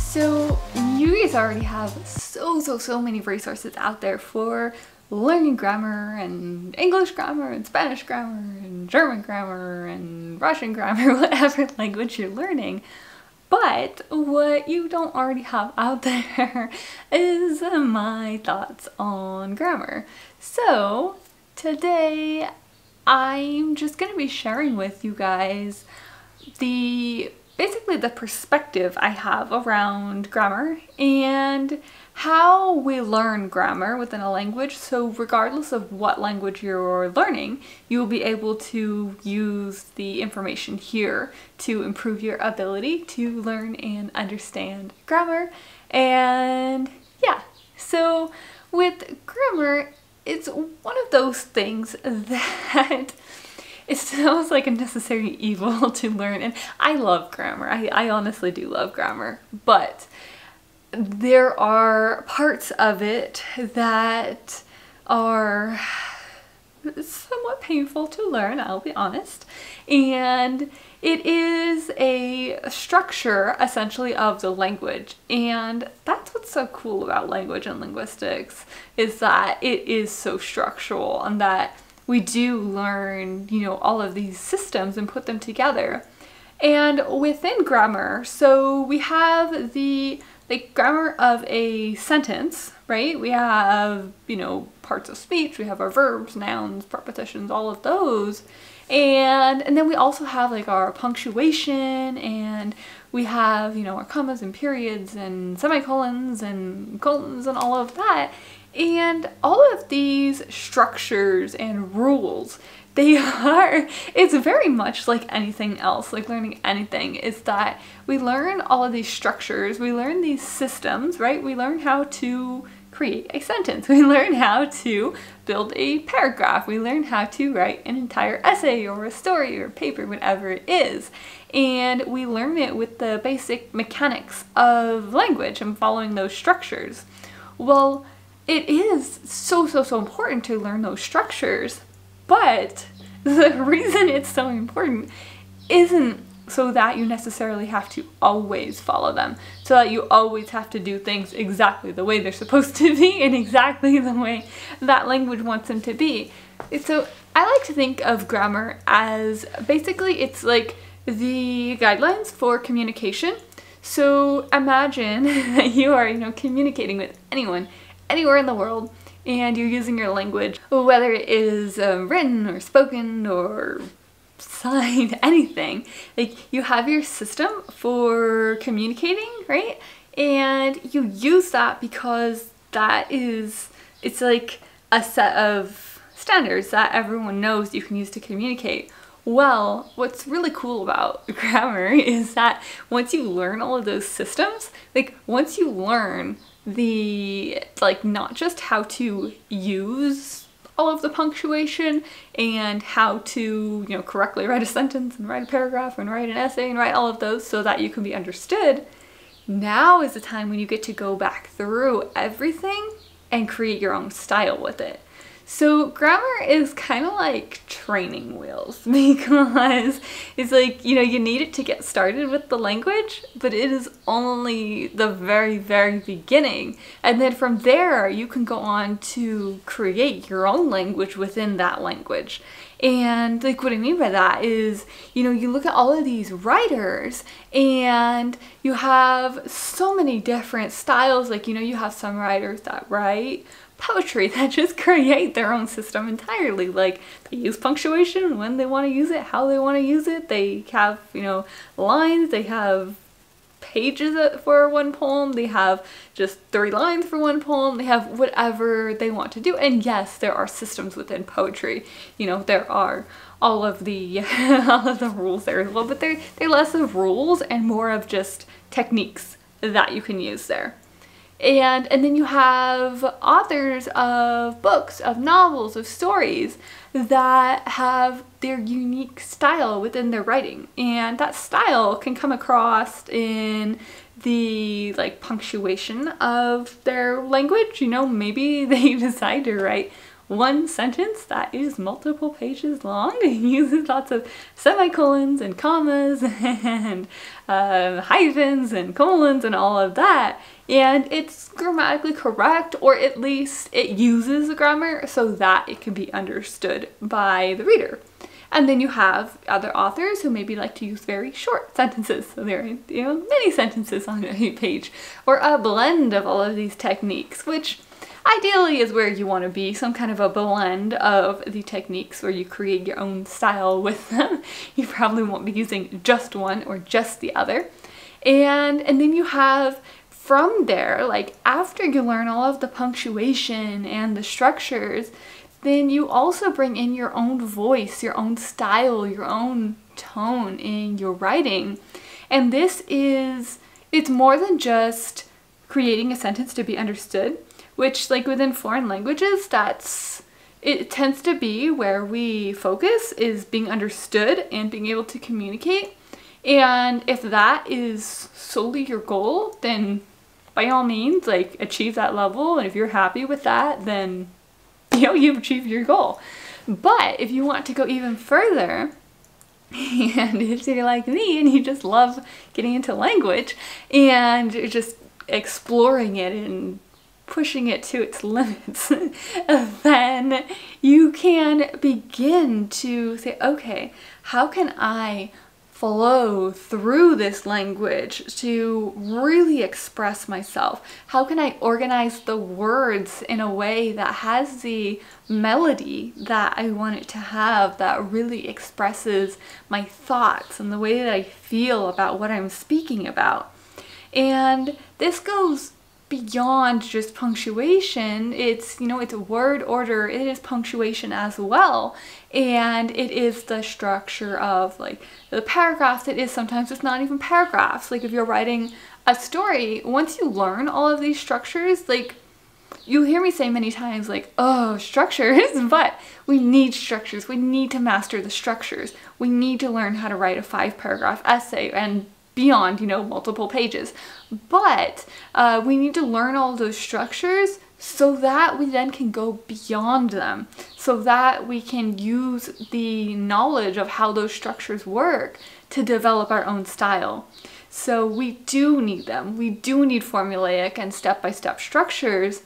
So you guys already have so many resources out there for learning grammar and English grammar and Spanish grammar and German grammar and Russian grammar, whatever language you're learning. But what you don't already have out there is my thoughts on grammar. So today I'm just going to be sharing with you guys basically the perspective I have around grammar and how we learn grammar within a language. So regardless of what language you're learning, you will be able to use the information here to improve your ability to learn and understand grammar. And yeah, so with grammar, it's one of those things that it sounds like a necessary evil to learn, and I love grammar. I honestly do love grammar, but there are parts of it that are somewhat painful to learn, I'll be honest. And it is a structure, essentially, of the language. And that's what's so cool about language and linguistics, is that it is so structural and that we do learn, all of these systems and put them together. And within grammar, so we have the grammar of a sentence, right? We have, parts of speech, we have our verbs, nouns, prepositions, all of those. And then we also have our punctuation, and we have, our commas and periods and semicolons and colons and all of that. And all of these structures and rules, it's very much like anything else, like learning anything, is that we learn all of these structures, we learn these systems, right? We learn how to create a sentence, we learn how to build a paragraph, we learn how to write an entire essay or a story or paper, whatever it is. And we learn it with the basic mechanics of language and following those structures. Well, it is so important to learn those structures, but the reason it's so important isn't so that you necessarily have to always follow them, so that you always have to do things exactly the way they're supposed to be and exactly the way that language wants them to be. So I like to think of grammar as basically it's like the guidelines for communication. So imagine that you are, communicating with anyone, anywhere in the world, and you're using your language, whether it is written or spoken or signed, anything. You have your system for communicating, right? And you use that because it's like a set of standards that everyone knows you can use to communicate. Well, what's really cool about grammar is that once you learn all of those systems, once you learn not just how to use all of the punctuation and how to, correctly write a sentence and write a paragraph and write an essay and write all of those so that you can be understood, now is the time when you get to go back through everything and create your own style with it. So grammar is kind of like training wheels, because it's you need it to get started with the language, but it is only the very beginning. And then from there, you can go on to create your own language within that language. And what I mean by that is, you look at all of these writers and you have so many different styles. You have some writers that write poetry that just create their own system entirely. They use punctuation when they want to use it, how they want to use it. They have, lines, they have pages for one poem, they have just 3 lines for one poem, they have whatever they want to do. And yes, there are systems within poetry. There are all of the all of the rules there as well, but they're less of rules and more of just techniques that you can use there. And then you have authors of books, of novels, of stories that have their unique style within their writing. And that style can come across in the punctuation of their language. Maybe they decide to write one sentence that is multiple pages long and uses lots of semicolons and commas and hyphens and colons and all of that, and it's grammatically correct, or at least it uses grammar so that it can be understood by the reader. And then you have other authors who maybe like to use very short sentences. So there are, many sentences on a page, or a blend of all of these techniques, which ideally is where you want to be, some kind of a blend of the techniques where you create your own style with them. You probably won't be using just one or just the other. And then you have, from there, like after you learn all of the punctuation and the structures, then you also bring in your own voice, your own style, your own tone in your writing. And it's more than just creating a sentence to be understood, which like within foreign languages, it tends to be where we focus, is being understood and being able to communicate. And if that is solely your goal, then by all means, like achieve that level. And if you're happy with that, then you've achieved your goal. But if you want to go even further, and if you're like me and you just love getting into language and just exploring it and pushing it to its limits, then you can begin to say, okay, how can I flow through this language to really express myself? How can I organize the words in a way that has the melody that I want it to have, that really expresses my thoughts and the way that I feel about what I'm speaking about? And this goes beyond just punctuation. It's word order, it is punctuation as well, and it is the structure of like the paragraphs. It is, sometimes it's not even paragraphs. Like if you're writing a story, once you learn all of these structures, like you hear me say many times like, oh, structures, but we need structures. We need to master the structures. We need to learn how to write a 5-paragraph essay and beyond, multiple pages. But we need to learn all those structures so that we then can go beyond them, so that we can use the knowledge of how those structures work to develop our own style. So we do need them. We do need formulaic and step-by-step structures,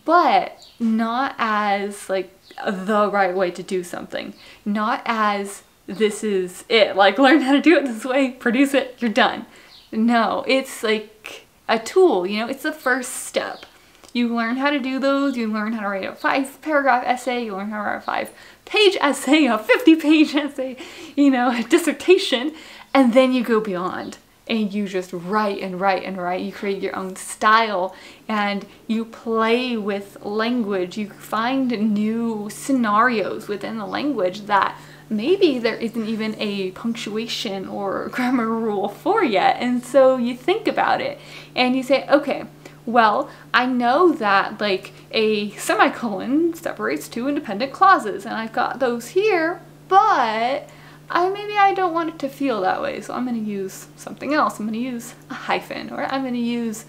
but not as like the right way to do something. Not as this is it, like learn how to do it this way, produce it, you're done. No, it's like a tool, it's the first step. You learn how to do those, you learn how to write a 5-paragraph essay, you learn how to write a 5-page essay, a 50-page essay, a dissertation, and then you go beyond. And you just write and write and write. You create your own style and you play with language. You find new scenarios within the language that maybe there isn't even a punctuation or grammar rule for yet. And so you think about it and you say, okay, well, I know that like a semicolon separates 2 independent clauses and I've got those here, but maybe I don't want it to feel that way, so I'm going to use something else. I'm going to use a hyphen, or I'm going to use,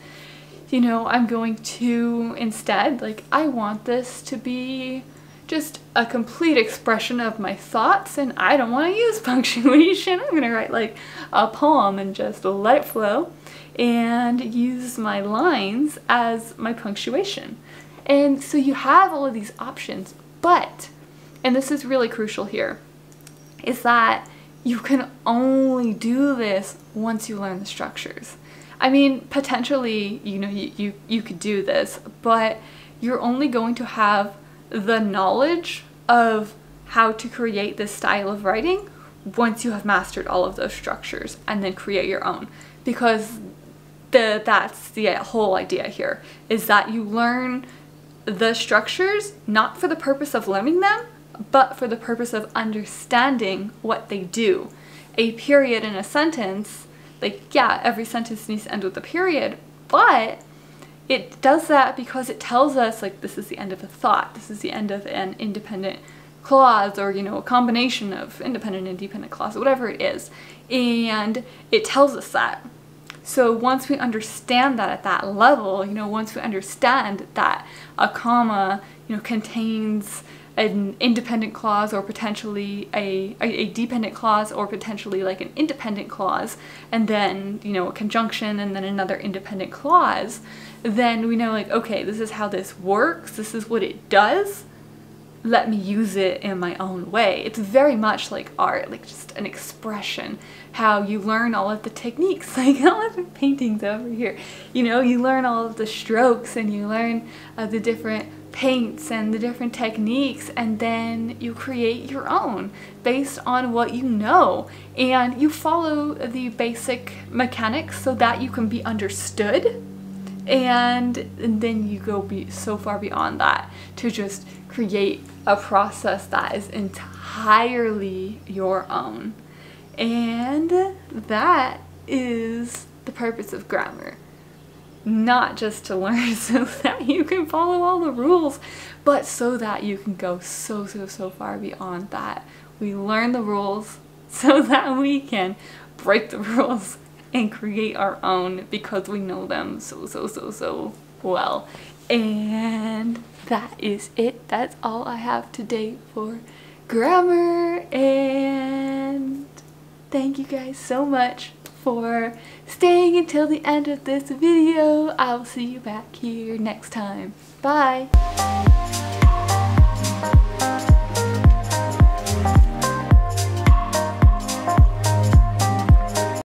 I'm going to instead, like, I want this to be just a complete expression of my thoughts, and I don't want to use punctuation. I'm going to write like a poem and just let it flow and use my lines as my punctuation. And so you have all of these options, but, and this is really crucial here, is that you can only do this once you learn the structures. I mean, potentially, you could do this, but you're only going to have the knowledge of how to create this style of writing once you have mastered all of those structures and then create your own. Because that's the whole idea here, is that you learn the structures not for the purpose of learning them, but for the purpose of understanding what they do. A period in a sentence, like, yeah, every sentence needs to end with a period, but it does that because it tells us, like, this is the end of a thought, this is the end of an independent clause, or, a combination of independent and dependent clause, whatever it is, and it tells us that. So once we understand that at that level, once we understand that a comma, contains an independent clause or potentially a dependent clause or potentially like an independent clause, and then, you know, a conjunction and then another independent clause, then we know like, okay, this is how this works, this is what it does, let me use it in my own way. It's very much like art, like just an expression, how you learn all of the techniques, like all of the paintings over here. You know, you learn all of the strokes and you learn the different paints and the different techniques, and then you create your own based on what you know, and you follow the basic mechanics so that you can be understood, and then you go so far beyond that to just create a process that is entirely your own. And that is the purpose of grammar. Not just to learn so that you can follow all the rules, but so that you can go so far beyond that. We learn the rules so that we can break the rules and create our own because we know them so well. And that is it. That's all I have today for grammar, and thank you guys so much for staying until the end of this video. I will see you back here next time. Bye!